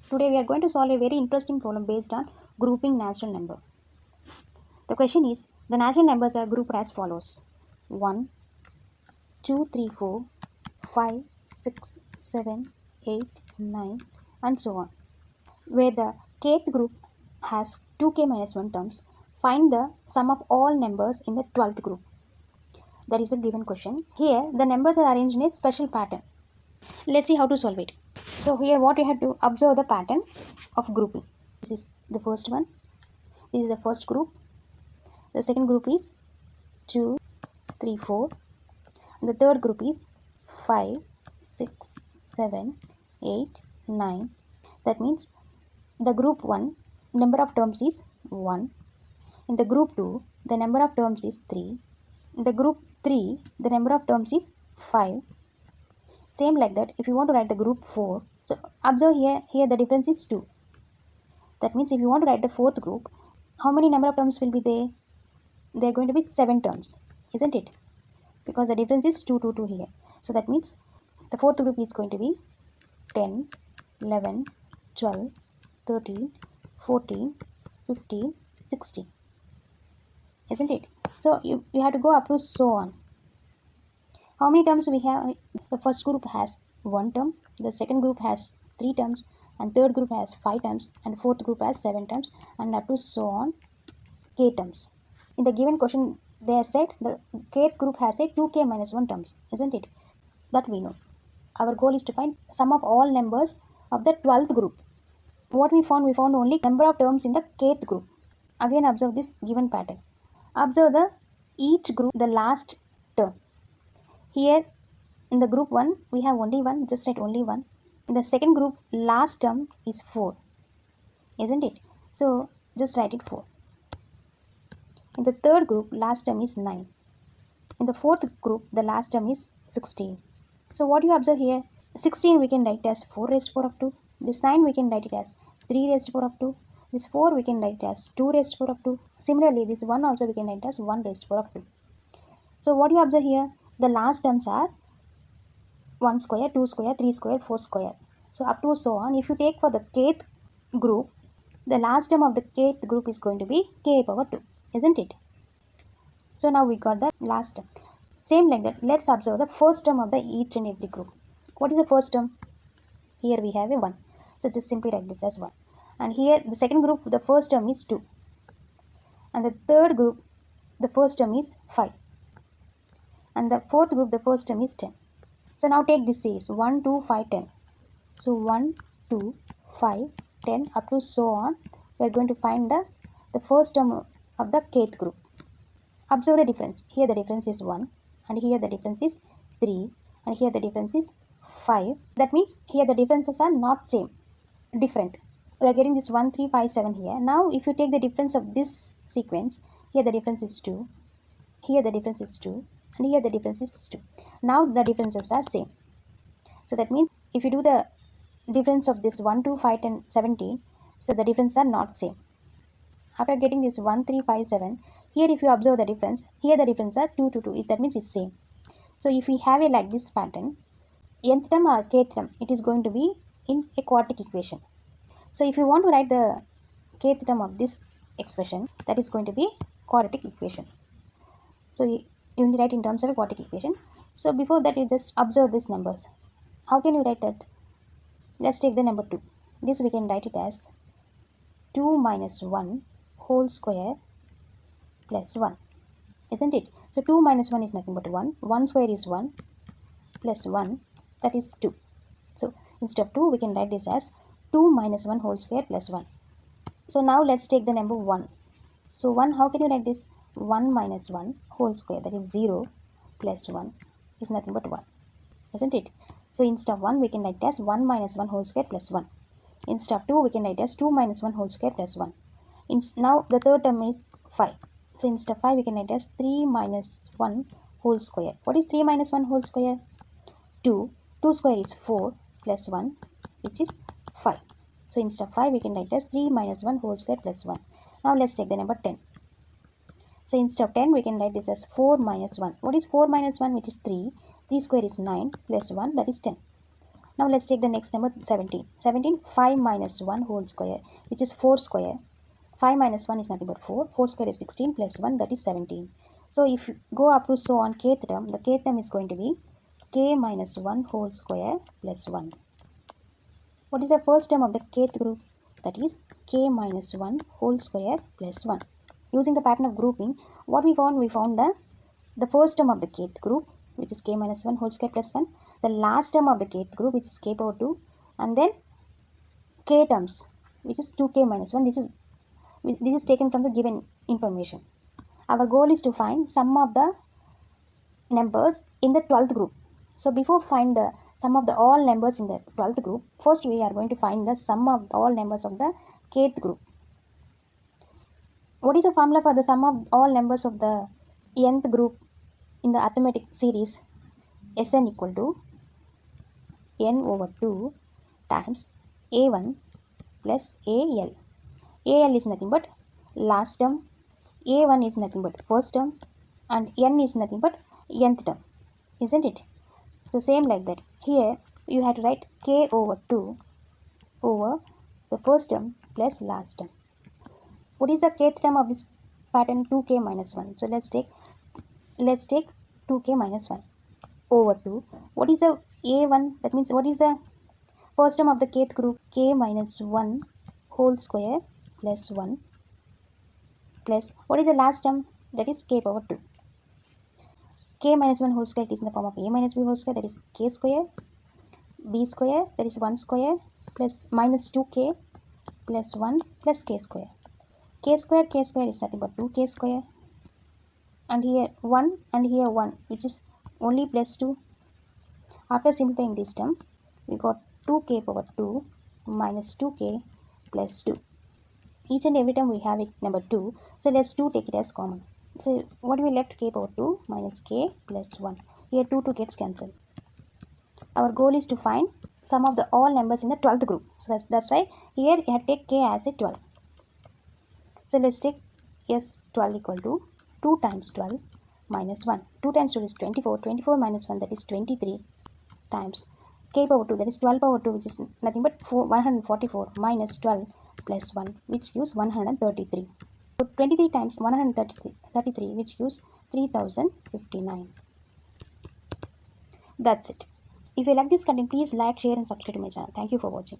Today we are going to solve a very interesting problem based on grouping natural number. The question is, the natural numbers are grouped as follows: 1, 2, 3, 4, 5, 6, 7, 8, 9 and so on. Where the kth group has 2k minus 1 terms, find the sum of all numbers in the 12th group. That is a given question. Here the numbers are arranged in a special pattern. Let's see how to solve it. So here what we have to observe the pattern of grouping. This is the first one. This is the first group. The second group is 2, 3, 4. The third group is 5, 6, 7, 8, 9. That means the group 1 number of terms is 1. In the group 2 the number of terms is 3. In the group 3 the number of terms is 5. Same like that if you want to write the group 4. So observe here the difference is 2. That means if you want to write the fourth group, how many number of terms will be there? There are going to be 7 terms, isn't it? Because the difference is 2 to 2 here. So that means the fourth group is going to be 10, 11, 12, 13, 14, 15, 16. Isn't it? So you have to go up to so on. How many terms we have? The first group has 1 term, the second group has 3 terms, and third group has 5 terms, and fourth group has 7 terms, and up to so on k terms. In the given question they said the kth group has a 2k minus 1 terms, isn't it? That we know. Our goal is to find sum of all numbers of the 12th group. What we found? We found only number of terms in the kth group. Again observe this given pattern. Observe each group the last term. Here in the group 1 we have only 1, just write only 1. In the second group last term is 4, isn't it? So just write it 4. In the third group last term is 9. In the fourth group the last term is 16. So what you observe here? 16 we can write as 4 raised to the power of 2. This 9 we can write it as 3 raised to the power of 2. This 4 we can write it as 2 raised to the power of 2. Similarly this 1 also we can write as 1 raised to the power of 2. So what you observe here? The last terms are 1 square, 2 square, 3 square, 4 square. So up to so on. If you take for the kth group, the last term of the kth group is going to be k power 2, isn't it? So now we got the last term. Same like that, let's observe the first term of the each and every group. What is the first term? Here we have a 1. So just simply write this as 1. And here the second group, the first term is 2. And the third group, the first term is 5. And the fourth group, the first term is 10. So now take this series 1, 2, 5, 10. So 1, 2, 5, 10 up to so on. We are going to find the first term of the kth group. Observe the difference. Here the difference is 1 and here the difference is 3 and here the difference is 5. That means here the differences are not same, different. We are getting this 1, 3, 5, 7 here. Now if you take the difference of this sequence, here the difference is 2, here the difference is 2 and here the difference is 2. Now the differences are same. So that means if you do the difference of this 1, 2, 5, 10, 17, so the differences are not same. After getting this 1, 3, 5, 7, here if you observe the difference, here the difference are 2 to 2, that means it's same. So if we have a like this pattern, nth term or kth term, it is going to be in a quadratic equation. So if you want to write the kth term of this expression, that is going to be quadratic equation. So you write in terms of a quadratic equation. So before that you just observe these numbers. How can you write that? Let's take the number 2. This we can write it as 2 minus 1 whole square plus 1, isn't it? So 2 minus 1 is nothing but 1. 1 square is 1 plus 1, that is 2. So instead of 2 we can write this as 2 minus 1 whole square plus 1. So now let's take the number 1. So 1, how can you write this? 1 minus 1 whole square, that is 0 plus 1 is nothing but 1, isn't it? So instead of 1 we can write as 1 minus 1 whole square plus 1. Instead of 2 we can write as 2 minus 1 whole square plus 1. Now the third term is 5. So instead of 5 we can write as 3 minus 1 whole square. What is 3 minus 1 whole square? 2. 2 square is 4 plus 1, which is 5. So instead of 5 we can write as 3 minus 1 whole square plus 1. Now let's take the number 10. So instead of 10 we can write this as 4 minus 1. What is 4 minus 1? Which is 3. 3 square is 9 plus 1, that is 10. Now let's take the next number 17. 17, 5 minus 1 whole square, which is 4 square. 5 minus 1 is nothing but 4. 4 square is 16 plus 1, that is 17. So if you go up to so on kth term, the kth term is going to be k minus 1 whole square plus 1. What is the first term of the kth group? That is k minus 1 whole square plus 1. Using the pattern of grouping, what we found? We found the first term of the kth group, which is k minus 1 whole square plus 1. The last term of the kth group, which is k power 2. And then k terms, which is 2k minus 1. This is taken from the given information. Our goal is to find sum of the numbers in the 12th group. So before find the sum of the all numbers in the 12th group, first we are going to find the sum of all numbers of the kth group. What is the formula for the sum of all numbers of the nth group in the arithmetic series? Sn equal to n over 2 times a1 plus al. Al is nothing but last term, a1 is nothing but first term, and n is nothing but nth term, isn't it? So same like that. Here you have to write k over 2 over the first term plus last term. What is the kth term of this pattern? 2k minus 1. So let's take 2k minus 1 over 2. What is the a1? That means what is the first term of the kth group? K minus 1 whole square plus 1 plus what is the last term? That is k power 2. K minus 1 whole square is in the form of a minus b whole square, that is k square, b square, that is 1 square, plus minus 2k plus 1 plus k square. K square is nothing but 2k square, and here 1 and here 1, which is only plus 2. After simplifying this term, we got 2k power 2 minus 2k plus 2. Each and every time we have it number 2, so let's take it as common. So what we left? K power 2 minus k plus 1. Here 2 gets cancelled. Our goal is to find sum of the all numbers in the 12th group. So that's why here we have to take k as a 12. So let's take S12 equal to 2 times 12 minus 1. 2 times 2 is 24. 24 minus 1, that is 23 times k power 2, that is 12 power 2, which is nothing but 144 minus 12 plus 1, which gives 133. So 23 times 133, which gives 3059. That's it. If you like this content, please like, share and subscribe to my channel. Thank you for watching.